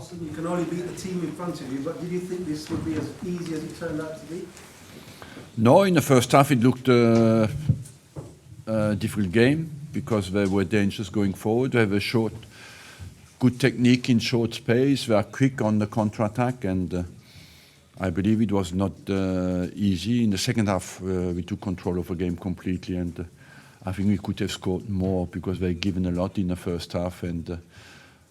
Arsene, you can only beat the team in front of you, but did you think this would be as easy as it turned out to be? No, in the first half it looked a difficult game because they were dangerous going forward. They have a good technique in short space. They are quick on the counter-attack, and I believe it was not easy. In the second half, we took control of the game completely, and I think we could have scored more because they given a lot in the first half, and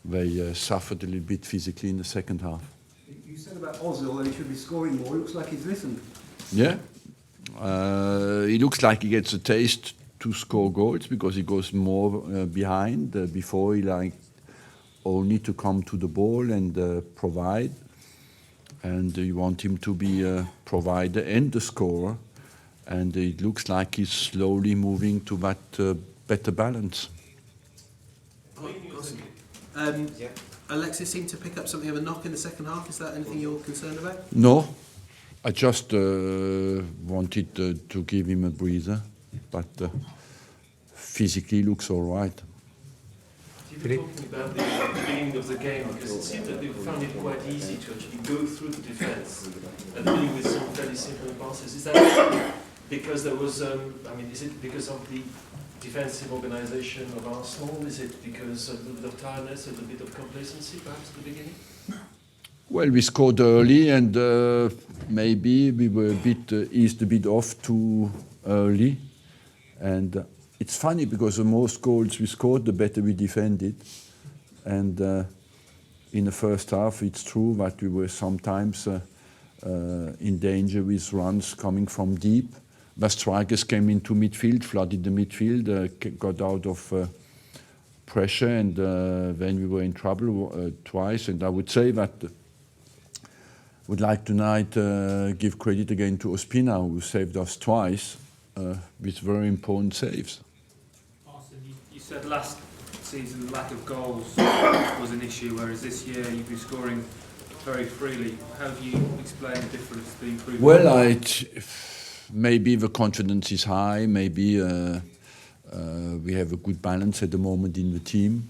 they suffered a little bit physically in the second half. You said about Ozil that he should be scoring more. It looks like he's listened. Yeah. He looks like he gets a taste to score goals because he goes more behind. Before he liked only to come to the ball and provide. And you want him to be a provider and the scorer. And it looks like he's slowly moving to that better balance. Alexis seemed to pick up something of a knock in the second half. Is that anything you're concerned about? No. I just wanted to give him a breather, but physically looks all right. You were talking about the beginning of the game, because it seemed that they found it quite easy to actually go through the defence and dealing with some fairly simple passes. Is that because there was, is it because of the defensive organisation of Arsenal? Is it because of a little bit of tiredness, a little bit of complacency perhaps at the beginning? Well, we scored early, and maybe we were eased a bit off too early. And it's funny because the more goals we scored, the better we defended. And in the first half, it's true that we were sometimes in danger with runs coming from deep. The strikers came into midfield, flooded the midfield, got out of pressure, and then we were in trouble twice. And I would say that would like tonight give credit again to Ospina, who saved us twice with very important saves. Arsene, you said last season lack of goals was an issue, whereas this year you've been scoring very freely. How do you explain the difference, the improvement? Well, maybe the confidence is high, maybe we have a good balance at the moment in the team,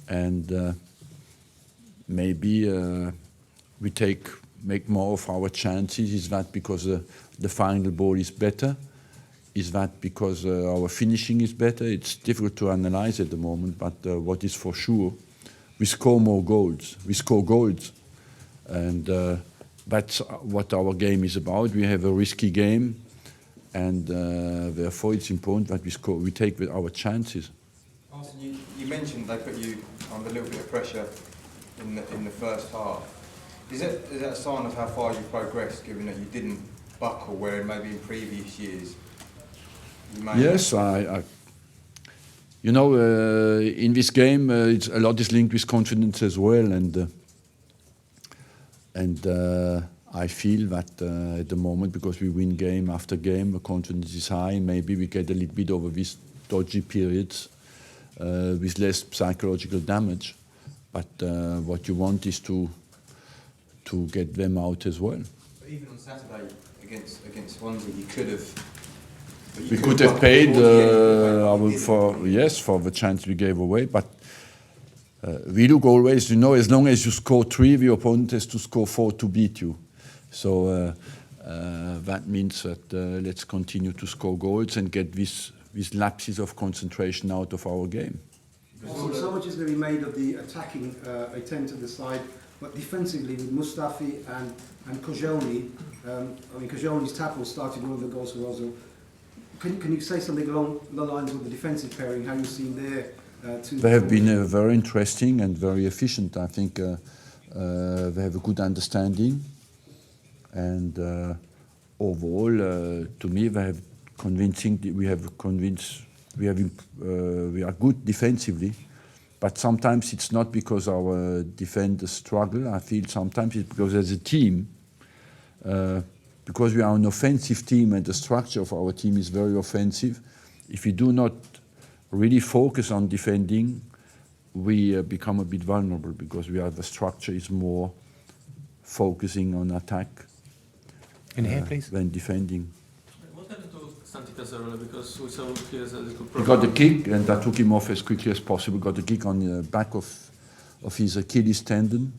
and maybe we make more of our chances. Is that because the final ball is better? Is that because our finishing is better? It's difficult to analyze at the moment, but what is for sure, we score more goals. We score goals, and that's what our game is about. We have a risky game, and therefore it's important that we take with our chances. Arsene, you mentioned they put you under a little bit of pressure in the first half. Is that a sign of how far you've progressed, given that you didn't buckle where maybe in previous years you may? Yes, in this game, a lot is linked with confidence as well, and I feel that at the moment, because we win game after game, the confidence is high. Maybe we get a little bit over these dodgy periods with less psychological damage. But what you want is to get them out as well. But even on Saturday against Swansea, you could have. We could have paid for the chance we gave away, but we look always, as long as you score 3, the opponent has to score 4 to beat you. So that means that let's continue to score goals and get these lapses of concentration out of our game. So much is going to be made of the attacking attempt at the side, but defensively with Mustafi and Koscielny, Koscielny's tackle started one of the goals for Ozil. Can you say something along the lines of the defensive pairing, how you've seen their two? They have been very interesting and very efficient. I think they have a good understanding, and overall, to me, they have convincing. We are good defensively, but sometimes it's not because our defenders struggle. I feel sometimes it's because as a team, because we are an offensive team and the structure of our team is very offensive, if we do not really focus on defending, we become a bit vulnerable because the structure is more focusing on attack than defending. What happened to Santi Cazorla? Because we saw clear as a little He got a kick, and I took him off as quickly as possible. Got a kick on the back of his Achilles tendon,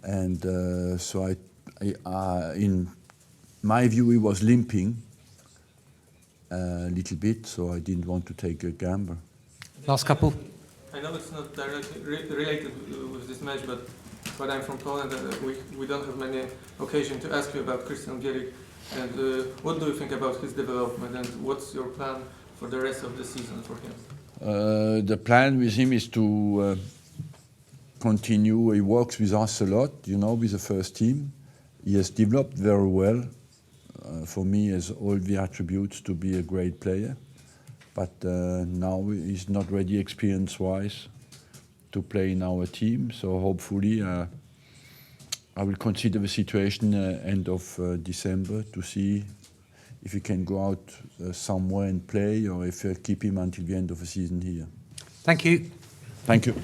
and in my view, he was limping a little bit, so I didn't want to take a gamble. Last couple. I know it's not directly related with this match, but I'm from Poland and we don't have many occasions to ask you about Christian Bielik. And what do you think about his development and what's your plan for the rest of the season for him? The plan with him is to continue. He works with us a lot, you know, with the first team. He has developed very well. For me, he has all the attributes to be a great player. But now he's not ready experience-wise to play in our team. So hopefully I will consider the situation end of December to see if he can go out somewhere and play, or if I keep him until the end of the season here. Thank you. Thank you.